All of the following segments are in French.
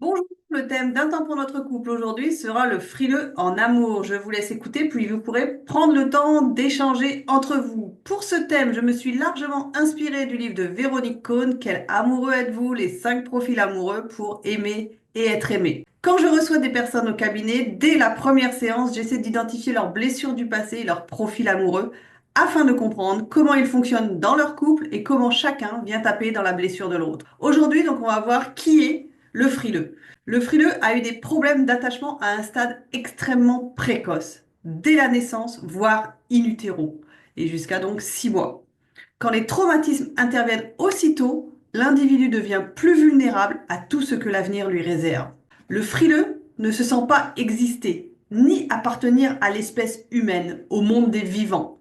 Bonjour, le thème d'un temps pour notre couple aujourd'hui sera le frileux en amour. Je vous laisse écouter, puis vous pourrez prendre le temps d'échanger entre vous. Pour ce thème, je me suis largement inspirée du livre de Véronique Cohn, Quel amoureux êtes-vous? Les 5 profils amoureux pour aimer et être aimé. Quand je reçois des personnes au cabinet, dès la première séance, j'essaie d'identifier leurs blessures du passé et leur profil amoureux afin de comprendre comment ils fonctionnent dans leur couple et comment chacun vient taper dans la blessure de l'autre. Aujourd'hui, donc, on va voir qui est le frileux. Le frileux a eu des problèmes d'attachement à un stade extrêmement précoce, dès la naissance, voire in utero, et jusqu'à donc 6 mois. Quand les traumatismes interviennent aussitôt, l'individu devient plus vulnérable à tout ce que l'avenir lui réserve. Le frileux ne se sent pas exister, ni appartenir à l'espèce humaine, au monde des vivants.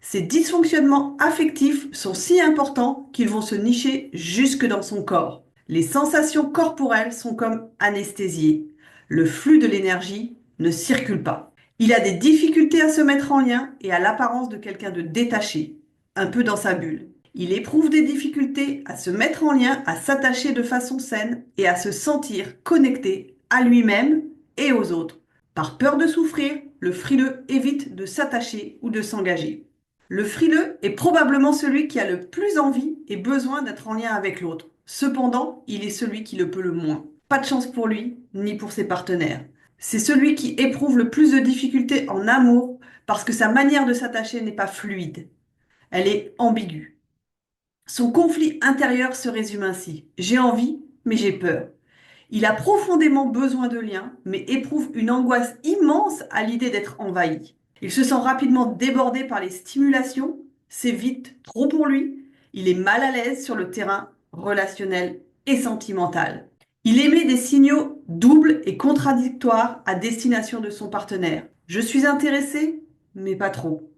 Ces dysfonctionnements affectifs sont si importants qu'ils vont se nicher jusque dans son corps. Les sensations corporelles sont comme anesthésiées. Le flux de l'énergie ne circule pas. Il a des difficultés à se mettre en lien et à l'apparence de quelqu'un de détaché, un peu dans sa bulle. Il éprouve des difficultés à se mettre en lien, à s'attacher de façon saine et à se sentir connecté à lui-même et aux autres. Par peur de souffrir, le frileux évite de s'attacher ou de s'engager. Le frileux est probablement celui qui a le plus envie et besoin d'être en lien avec l'autre. Cependant, il est celui qui le peut le moins. Pas de chance pour lui, ni pour ses partenaires. C'est celui qui éprouve le plus de difficultés en amour parce que sa manière de s'attacher n'est pas fluide. Elle est ambiguë. Son conflit intérieur se résume ainsi. J'ai envie, mais j'ai peur. Il a profondément besoin de lien, mais éprouve une angoisse immense à l'idée d'être envahi. Il se sent rapidement débordé par les stimulations, c'est vite trop pour lui. Il est mal à l'aise sur le terrain relationnel et sentimental. Il émet des signaux doubles et contradictoires à destination de son partenaire. Je suis intéressé, mais pas trop.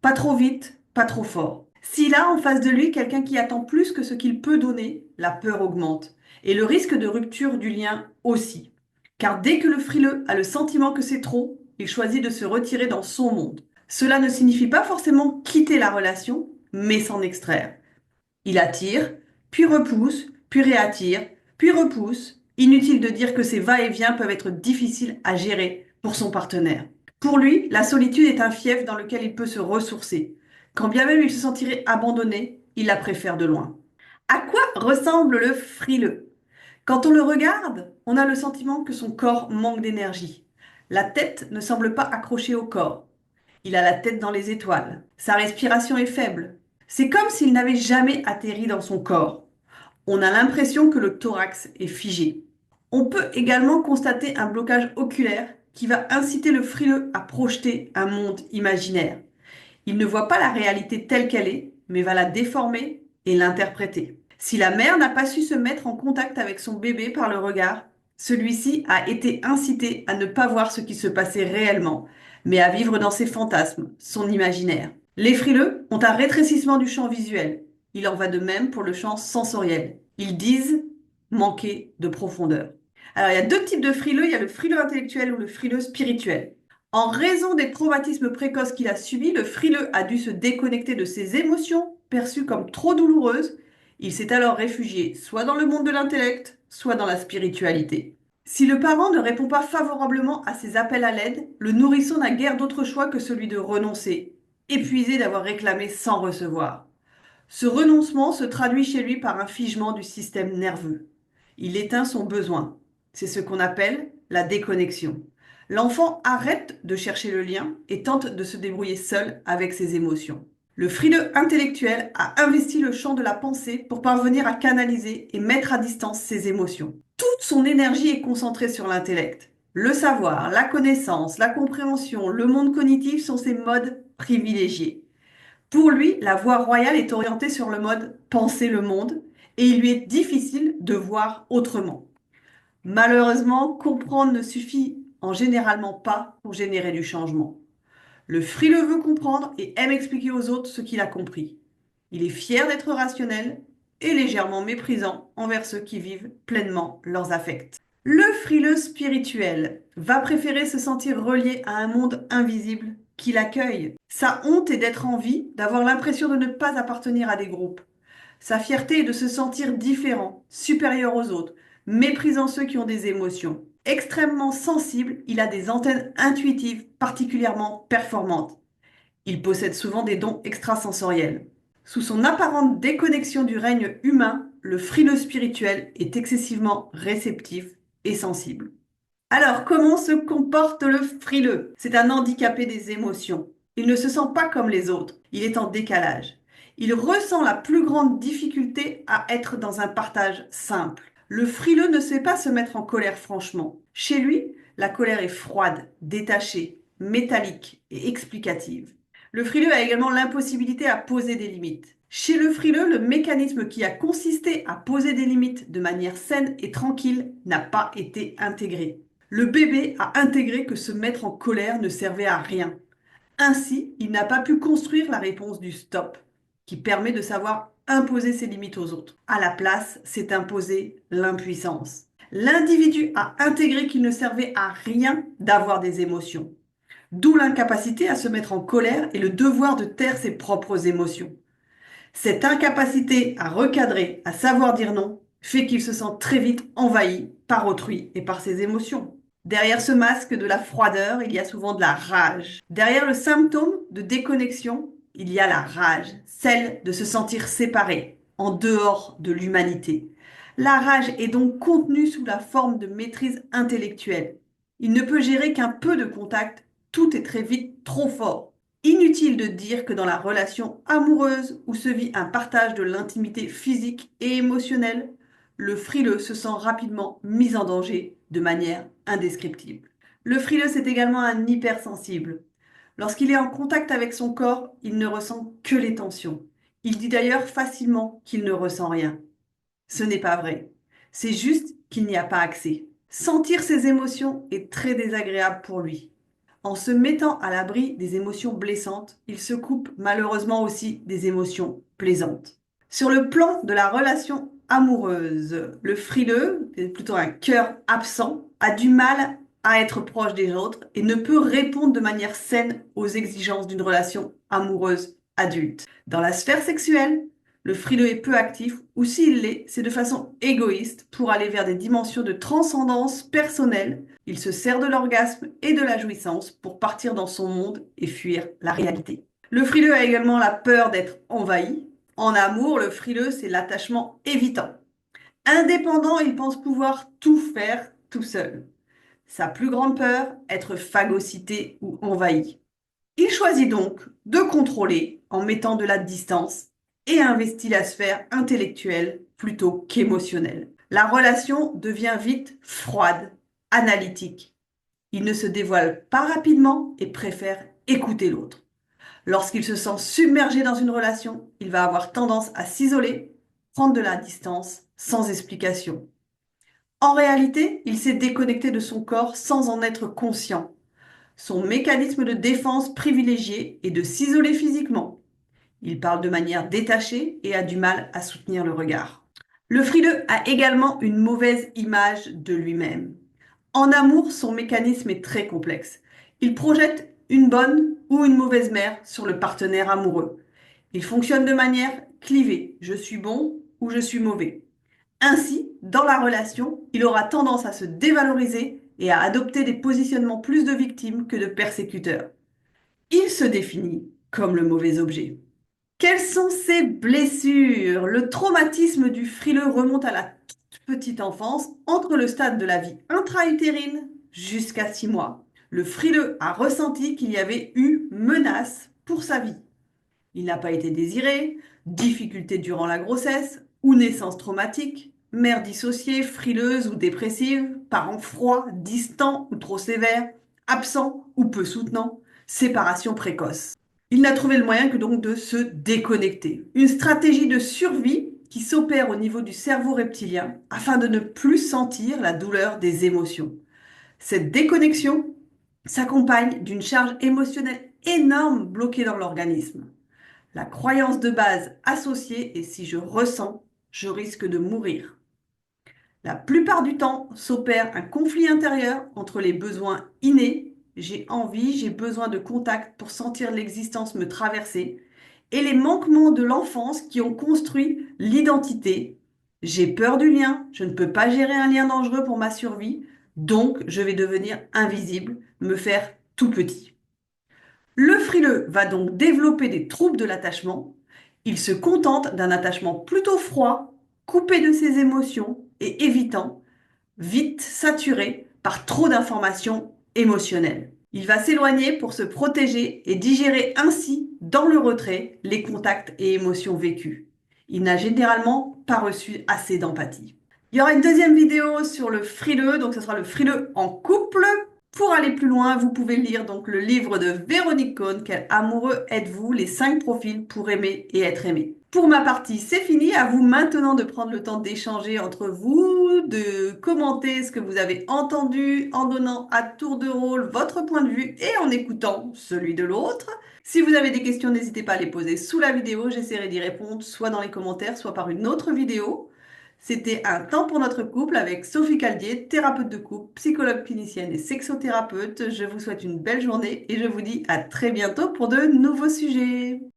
Pas trop vite, pas trop fort. S'il a en face de lui quelqu'un qui attend plus que ce qu'il peut donner, la peur augmente. Et le risque de rupture du lien aussi. Car dès que le frileux a le sentiment que c'est trop, il choisit de se retirer dans son monde. Cela ne signifie pas forcément quitter la relation, mais s'en extraire. Il attire, puis repousse, puis réattire, puis repousse. Inutile de dire que ces va-et-vient peuvent être difficiles à gérer pour son partenaire. Pour lui, la solitude est un fief dans lequel il peut se ressourcer. Quand bien même il se sentirait abandonné, il la préfère de loin. À quoi ressemble le frileux? Quand on le regarde, on a le sentiment que son corps manque d'énergie. La tête ne semble pas accrochée au corps. Il a la tête dans les étoiles. Sa respiration est faible. C'est comme s'il n'avait jamais atterri dans son corps. On a l'impression que le thorax est figé. On peut également constater un blocage oculaire qui va inciter le frileux à projeter un monde imaginaire. Il ne voit pas la réalité telle qu'elle est, mais va la déformer et l'interpréter. Si la mère n'a pas su se mettre en contact avec son bébé par le regard, celui-ci a été incité à ne pas voir ce qui se passait réellement, mais à vivre dans ses fantasmes, son imaginaire. Les frileux ont un rétrécissement du champ visuel. Il en va de même pour le champ sensoriel. Ils disent manquer de profondeur. Alors, il y a deux types de frileux. Il y a le frileux intellectuel ou le frileux spirituel. En raison des traumatismes précoces qu'il a subis, le frileux a dû se déconnecter de ses émotions perçues comme trop douloureuses. Il s'est alors réfugié soit dans le monde de l'intellect, soit dans la spiritualité. Si le parent ne répond pas favorablement à ses appels à l'aide, le nourrisson n'a guère d'autre choix que celui de renoncer, épuisé d'avoir réclamé sans recevoir. Ce renoncement se traduit chez lui par un figement du système nerveux. Il éteint son besoin. C'est ce qu'on appelle la déconnexion. L'enfant arrête de chercher le lien et tente de se débrouiller seul avec ses émotions. Le frileux intellectuel a investi le champ de la pensée pour parvenir à canaliser et mettre à distance ses émotions. Toute son énergie est concentrée sur l'intellect. Le savoir, la connaissance, la compréhension, le monde cognitif sont ses modes privilégiés. Pour lui, la voie royale est orientée sur le mode penser le monde et il lui est difficile de voir autrement. Malheureusement, comprendre ne suffit en généralement pas pour générer du changement. Le frileux veut comprendre et aime expliquer aux autres ce qu'il a compris. Il est fier d'être rationnel et légèrement méprisant envers ceux qui vivent pleinement leurs affects. Le frileux spirituel va préférer se sentir relié à un monde invisible qui l'accueille. Sa honte est d'être en vie, d'avoir l'impression de ne pas appartenir à des groupes. Sa fierté est de se sentir différent, supérieur aux autres, méprisant ceux qui ont des émotions. Extrêmement sensible, il a des antennes intuitives particulièrement performantes. Il possède souvent des dons extrasensoriels. Sous son apparente déconnexion du règne humain, le frileux spirituel est excessivement réceptif et sensible. Alors, comment se comporte le frileux? C'est un handicapé des émotions. Il ne se sent pas comme les autres. Il est en décalage. Il ressent la plus grande difficulté à être dans un partage simple. Le frileux ne sait pas se mettre en colère franchement. Chez lui, la colère est froide, détachée, métallique et explicative. Le frileux a également l'impossibilité à poser des limites. Chez le frileux, le mécanisme qui a consisté à poser des limites de manière saine et tranquille n'a pas été intégré. Le bébé a intégré que se mettre en colère ne servait à rien. Ainsi, il n'a pas pu construire la réponse du stop, qui permet de savoir imposer ses limites aux autres. À la place, s'est imposée l'impuissance. L'individu a intégré qu'il ne servait à rien d'avoir des émotions, d'où l'incapacité à se mettre en colère et le devoir de taire ses propres émotions. Cette incapacité à recadrer, à savoir dire non, fait qu'il se sent très vite envahi par autrui et par ses émotions. Derrière ce masque de la froideur, il y a souvent de la rage. Derrière le symptôme de déconnexion, il y a la rage, celle de se sentir séparé, en dehors de l'humanité. La rage est donc contenue sous la forme de maîtrise intellectuelle. Il ne peut gérer qu'un peu de contact, tout est très vite trop fort. Inutile de dire que dans la relation amoureuse où se vit un partage de l'intimité physique et émotionnelle, le frileux se sent rapidement mis en danger de manière indescriptible. Le frileux, c'est également un hypersensible. Lorsqu'il est en contact avec son corps, il ne ressent que les tensions. Il dit d'ailleurs facilement qu'il ne ressent rien. Ce n'est pas vrai. C'est juste qu'il n'y a pas accès. Sentir ses émotions est très désagréable pour lui. En se mettant à l'abri des émotions blessantes, il se coupe malheureusement aussi des émotions plaisantes. Sur le plan de la relation amoureuse, le frileux, qui est plutôt un cœur absent, a du mal à être proche des autres et ne peut répondre de manière saine aux exigences d'une relation amoureuse adulte. Dans la sphère sexuelle, le frileux est peu actif, ou s'il l'est, c'est de façon égoïste pour aller vers des dimensions de transcendance personnelle. Il se sert de l'orgasme et de la jouissance pour partir dans son monde et fuir la réalité. Le frileux a également la peur d'être envahi. En amour, le frileux, c'est l'attachement évitant. Indépendant, il pense pouvoir tout faire tout seul. Sa plus grande peur, être phagocyté ou envahi. Il choisit donc de contrôler en mettant de la distance et investit la sphère intellectuelle plutôt qu'émotionnelle. La relation devient vite froide, analytique. Il ne se dévoile pas rapidement et préfère écouter l'autre. Lorsqu'il se sent submergé dans une relation, il va avoir tendance à s'isoler, prendre de la distance sans explication. En réalité, il s'est déconnecté de son corps sans en être conscient. Son mécanisme de défense privilégié est de s'isoler physiquement. Il parle de manière détachée et a du mal à soutenir le regard. Le frileux a également une mauvaise image de lui-même. En amour, son mécanisme est très complexe. Il projette une bonne ou une mauvaise mère sur le partenaire amoureux. Il fonctionne de manière clivée. Je suis bon ou je suis mauvais. Ainsi, dans la relation, il aura tendance à se dévaloriser et à adopter des positionnements plus de victime que de persécuteur. Il se définit comme le mauvais objet. Quelles sont ses blessures? Le traumatisme du frileux remonte à la toute petite enfance, entre le stade de la vie intra-utérine jusqu'à 6 mois. Le frileux a ressenti qu'il y avait eu menace pour sa vie. Il n'a pas été désiré, difficulté durant la grossesse ou naissance traumatique, mère dissociée, frileuse ou dépressive, parents froids, distants ou trop sévères, absents ou peu soutenants, séparation précoce. Il n'a trouvé le moyen que donc de se déconnecter. Une stratégie de survie qui s'opère au niveau du cerveau reptilien afin de ne plus sentir la douleur des émotions. Cette déconnexion s'accompagne d'une charge émotionnelle énorme bloquée dans l'organisme. La croyance de base associée est si je ressens, je risque de mourir. La plupart du temps s'opère un conflit intérieur entre les besoins innés, j'ai envie, j'ai besoin de contact pour sentir l'existence me traverser, et les manquements de l'enfance qui ont construit l'identité, J'ai peur du lien, je ne peux pas gérer un lien dangereux pour ma survie, donc je vais devenir invisible, me faire tout petit. Le frileux va donc développer des troubles de l'attachement. Il se contente d'un attachement plutôt froid, coupé de ses émotions et évitant, vite saturé par trop d'informations émotionnelles. Il va s'éloigner pour se protéger et digérer ainsi, dans le retrait, les contacts et émotions vécues. Il n'a généralement pas reçu assez d'empathie. Il y aura une deuxième vidéo sur le frileux, donc ce sera le frileux en couple. Pour aller plus loin, vous pouvez lire donc le livre de Véronique Cohn, Quel amoureux êtes-vous? Les 5 profils pour aimer et être aimé. Pour ma partie, c'est fini. À vous maintenant de prendre le temps d'échanger entre vous, de commenter ce que vous avez entendu en donnant à tour de rôle votre point de vue et en écoutant celui de l'autre. Si vous avez des questions, n'hésitez pas à les poser sous la vidéo. J'essaierai d'y répondre soit dans les commentaires, soit par une autre vidéo. C'était un temps pour notre couple avec Sophie Caldier, thérapeute de couple, psychologue clinicienne et sexothérapeute. Je vous souhaite une belle journée et je vous dis à très bientôt pour de nouveaux sujets.